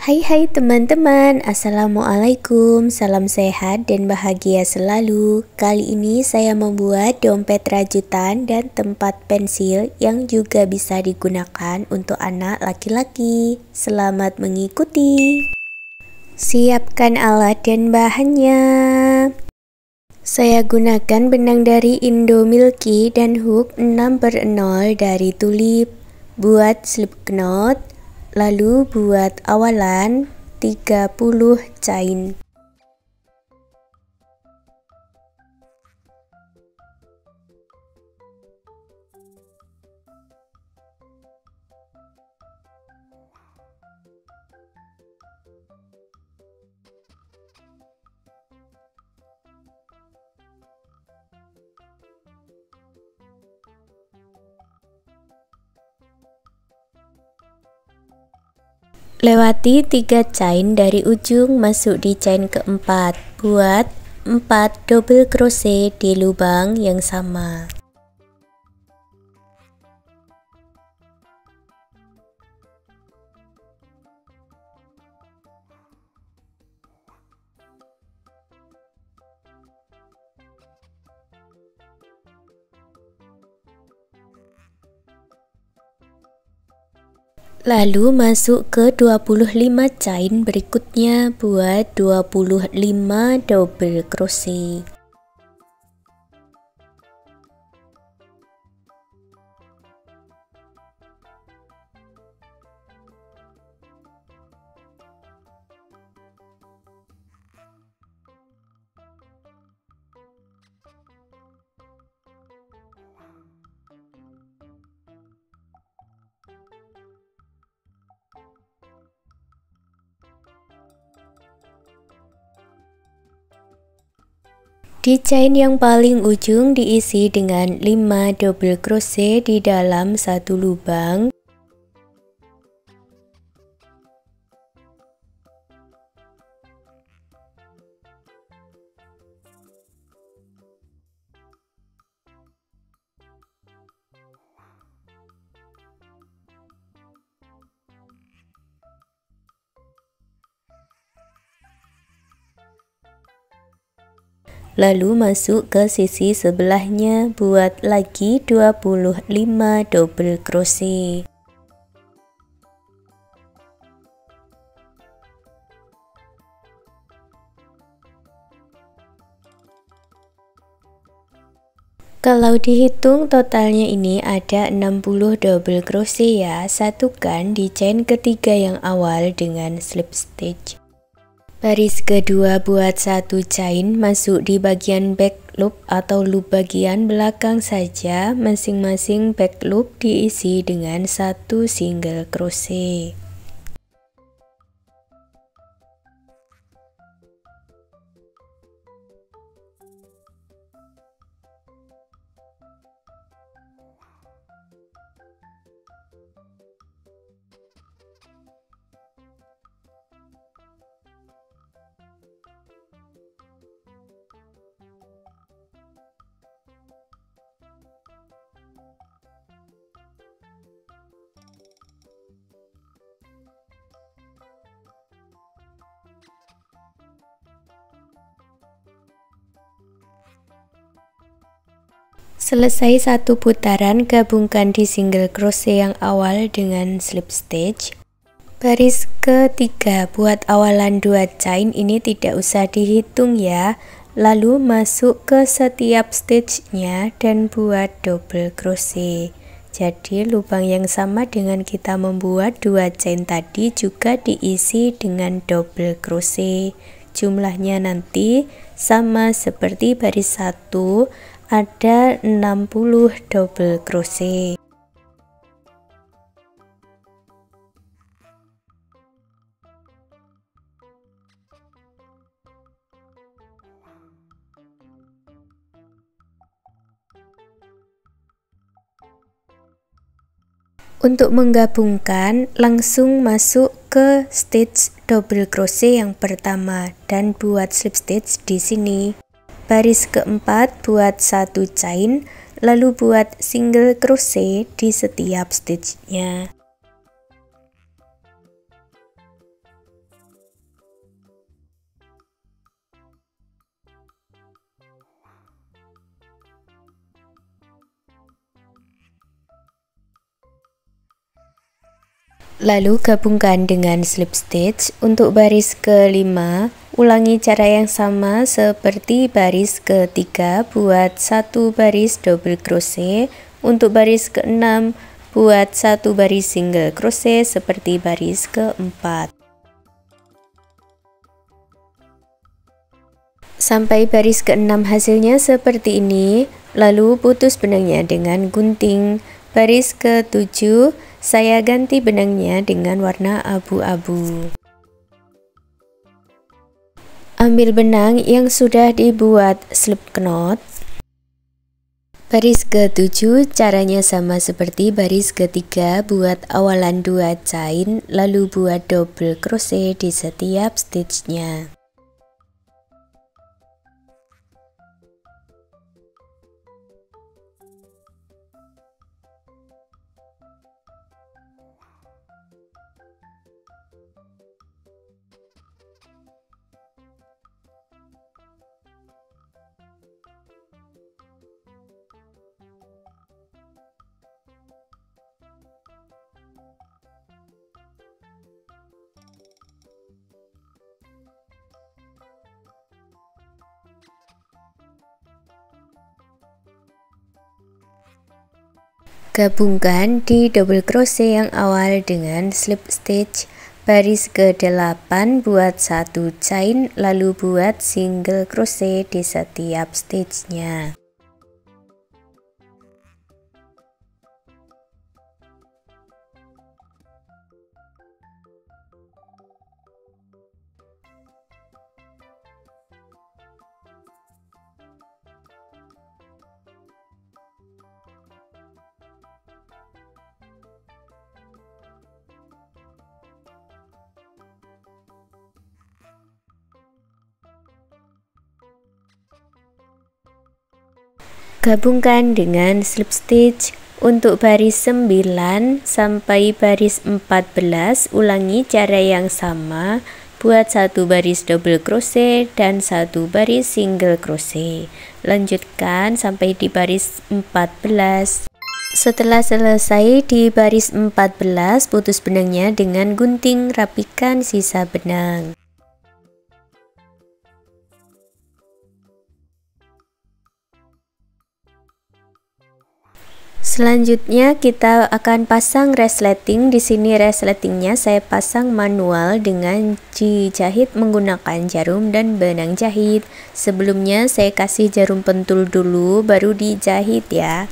Hai teman-teman, Assalamualaikum, salam sehat dan bahagia selalu. Kali ini saya membuat dompet rajutan dan tempat pensil yang juga bisa digunakan untuk anak laki-laki. Selamat mengikuti. Siapkan alat dan bahannya. Saya gunakan benang dari Indomilky dan hook 6/0 dari Tulip. Buat slipknot. Lalu buat awalan 30 chain. Lewati 3 chain dari ujung masuk di chain keempat. Buat 4 double crochet di lubang yang sama. Lalu masuk ke 25 chain berikutnya buat 25 double crochet. Di chain yang paling ujung diisi dengan 5 double crochet di dalam satu lubang. Lalu masuk ke sisi sebelahnya buat lagi 25 double crochet. Kalau dihitung totalnya ini ada 60 double crochet ya. Satukan di chain ketiga yang awal dengan slip stitch. Baris kedua buat 1 chain masuk di bagian back loop atau loop bagian belakang saja. Masing-masing back loop diisi dengan 1 single crochet. Selesai satu putaran, gabungkan di single crochet yang awal dengan slip stitch. Baris ketiga buat awalan 2 chain, ini tidak usah dihitung ya. Lalu masuk ke setiap stitchnya dan buat double crochet. Jadi lubang yang sama dengan kita membuat 2 chain tadi juga diisi dengan double crochet. Jumlahnya nanti sama seperti baris 1, ada 60 double crochet. Untuk menggabungkan, langsung masuk ke stitch double crochet yang pertama dan buat slip stitch di sini. Baris keempat buat 1 chain, lalu buat single crochet di setiap stitchnya. Lalu gabungkan dengan slip stitch. Untuk baris kelima, ulangi cara yang sama seperti baris ketiga, buat 1 baris double crochet. Untuk baris keenam, buat 1 baris single crochet seperti baris keempat. Sampai baris keenam hasilnya seperti ini, lalu putus benangnya dengan gunting. Baris ketujuh, saya ganti benangnya dengan warna abu-abu. Ambil benang yang sudah dibuat slip knot. Baris ketujuh caranya sama seperti baris ketiga, buat awalan 2 chain, lalu buat double crochet di setiap stitchnya. Gabungkan di double crochet yang awal dengan slip stitch. Baris ke-8 buat 1 chain, lalu buat single crochet di setiap stitchnya. Gabungkan dengan slip stitch. Untuk baris 9 sampai baris 14, ulangi cara yang sama, buat 1 baris double crochet dan 1 baris single crochet. Lanjutkan sampai di baris 14. Setelah selesai di baris 14, putus benangnya dengan gunting, rapikan sisa benang. Selanjutnya kita akan pasang resleting. Di sini resletingnya saya pasang manual dengan dijahit menggunakan jarum dan benang jahit. Sebelumnya saya kasih jarum pentul dulu, baru dijahit ya.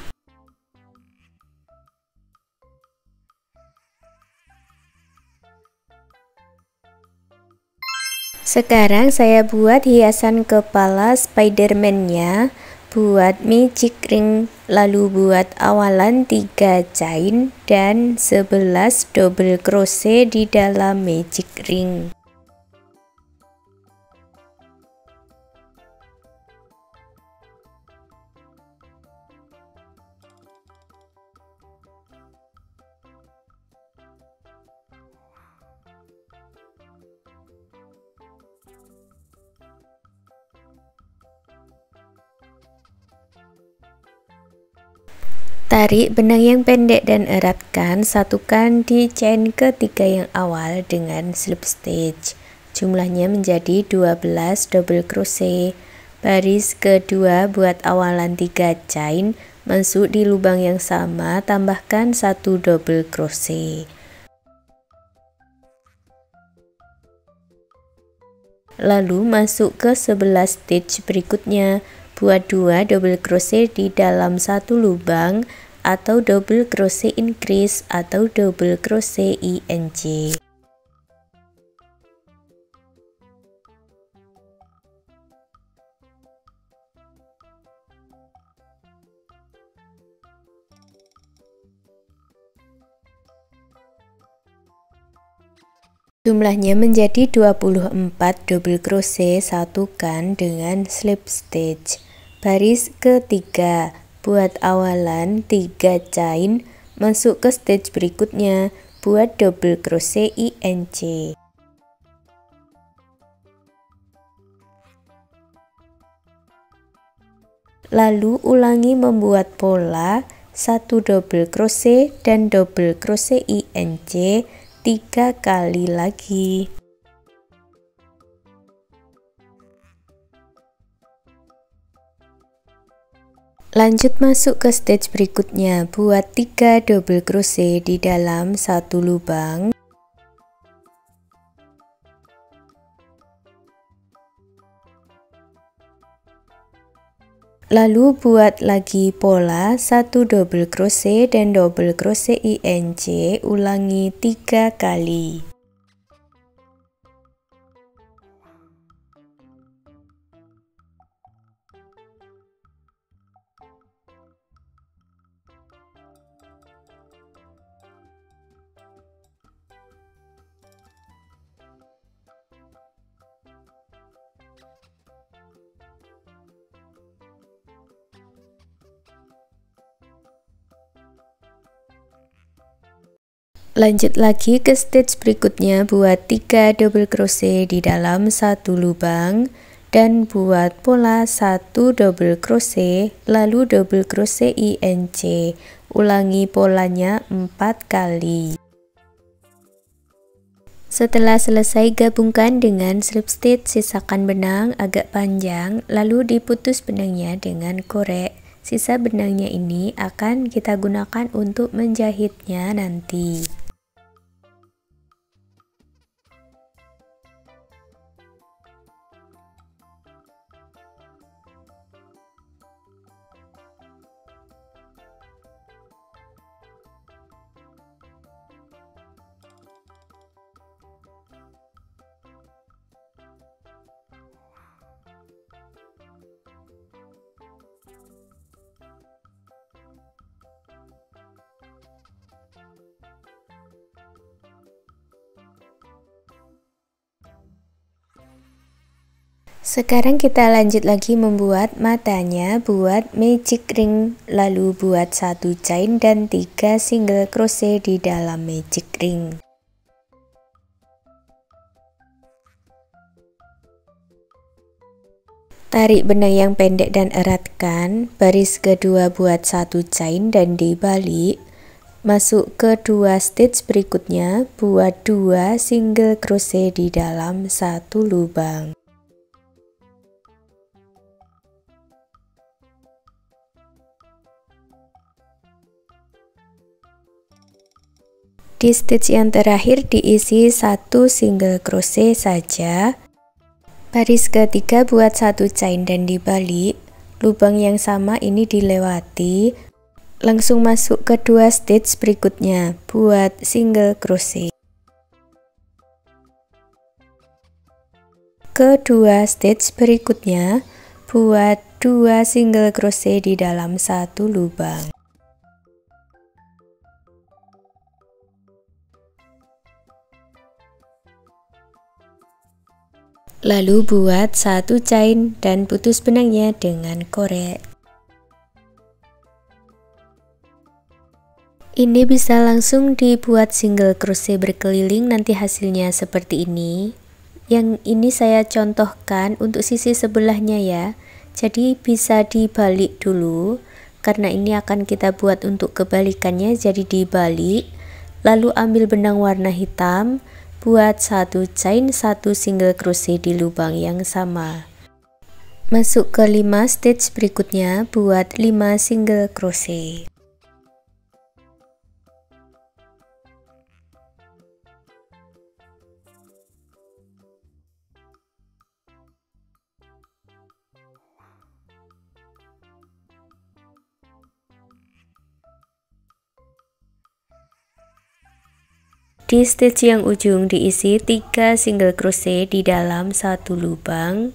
Sekarang saya buat hiasan kepala Spiderman-nya. Buat magic ring, lalu buat awalan 3 chain dan 11 double crochet di dalam magic ring. Tarik benang yang pendek dan eratkan, satukan di chain ketiga yang awal dengan slip stitch. Jumlahnya menjadi 12 double crochet. Baris kedua buat awalan 3 chain, masuk di lubang yang sama, tambahkan 1 double crochet. Lalu masuk ke 11 stitch berikutnya, buat 2 double crochet di dalam 1 lubang atau double crochet increase atau double crochet INC. Jumlahnya menjadi 24 double crochet, satukan dengan slip stitch. Baris ketiga buat awalan 3 chain, masuk ke stitch berikutnya, buat double crochet INC. Lalu ulangi membuat pola 1 double crochet dan double crochet INC 3 kali lagi. Lanjut masuk ke stage berikutnya, buat 3 double crochet di dalam satu lubang. Lalu buat lagi pola 1 double crochet dan double crochet INC, ulangi 3 kali. Lanjut lagi ke stage berikutnya, buat 3 double crochet di dalam satu lubang dan buat pola 1 double crochet lalu double crochet INC, ulangi polanya 4 kali. Setelah selesai, gabungkan dengan slip stitch, sisakan benang agak panjang lalu diputus benangnya dengan korek. Sisa benangnya ini akan kita gunakan untuk menjahitnya nanti. Sekarang kita lanjut lagi membuat matanya, buat magic ring, lalu buat 1 chain dan 3 single crochet di dalam magic ring. Tarik benang yang pendek dan eratkan, baris kedua buat 1 chain dan dibalik. Masuk ke 2 stitch berikutnya, buat 2 single crochet di dalam satu lubang. Di stitch yang terakhir diisi 1 single crochet saja. Baris ketiga buat 1 chain dan dibalik. Lubang yang sama ini dilewati. Langsung masuk ke 2 stitch berikutnya, buat single crochet. Ke 2 stitch berikutnya, buat 2 single crochet di dalam satu lubang. Lalu buat 1 chain dan putus benangnya dengan korek. Ini bisa langsung dibuat single crochet berkeliling, nanti hasilnya seperti ini. Yang ini saya contohkan untuk sisi sebelahnya ya, jadi bisa dibalik dulu karena ini akan kita buat untuk kebalikannya, jadi dibalik. Lalu ambil benang warna hitam, buat 1 chain 1 single crochet di lubang yang sama. Masuk ke 5 stitch berikutnya, buat 5 single crochet. Di stitch yang ujung diisi 3 single crochet di dalam satu lubang.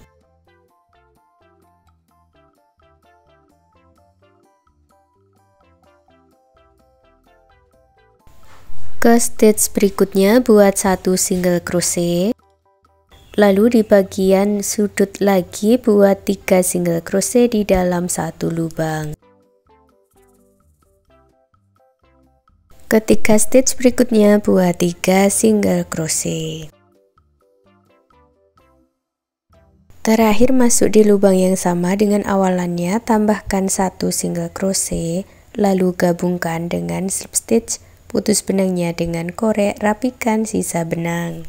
Ke stitch berikutnya buat 1 single crochet. Lalu di bagian sudut lagi buat 3 single crochet di dalam satu lubang. Ketika stitch berikutnya buat 3 single crochet. Terakhir masuk di lubang yang sama dengan awalannya, tambahkan 1 single crochet, lalu gabungkan dengan slip stitch, Putus benangnya dengan korek, rapikan sisa benang.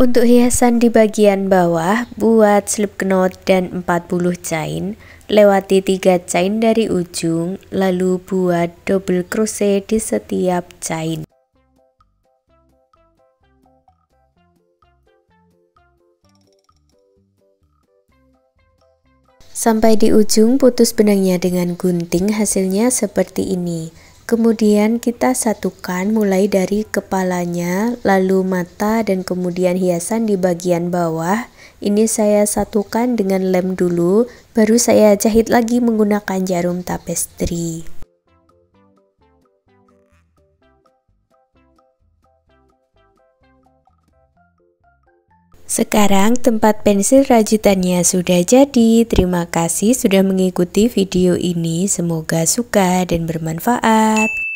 Untuk hiasan di bagian bawah, buat slip knot dan 40 chain, lewati 3 chain dari ujung, lalu buat double crochet di setiap chain. Sampai di ujung, putus benangnya dengan gunting, hasilnya seperti ini. Kemudian kita satukan mulai dari kepalanya, lalu mata, dan kemudian hiasan di bagian bawah. Ini saya satukan dengan lem dulu, baru saya jahit lagi menggunakan jarum tapestry. Sekarang tempat pensil rajutannya sudah jadi. Terima kasih sudah mengikuti video ini. Semoga suka dan bermanfaat.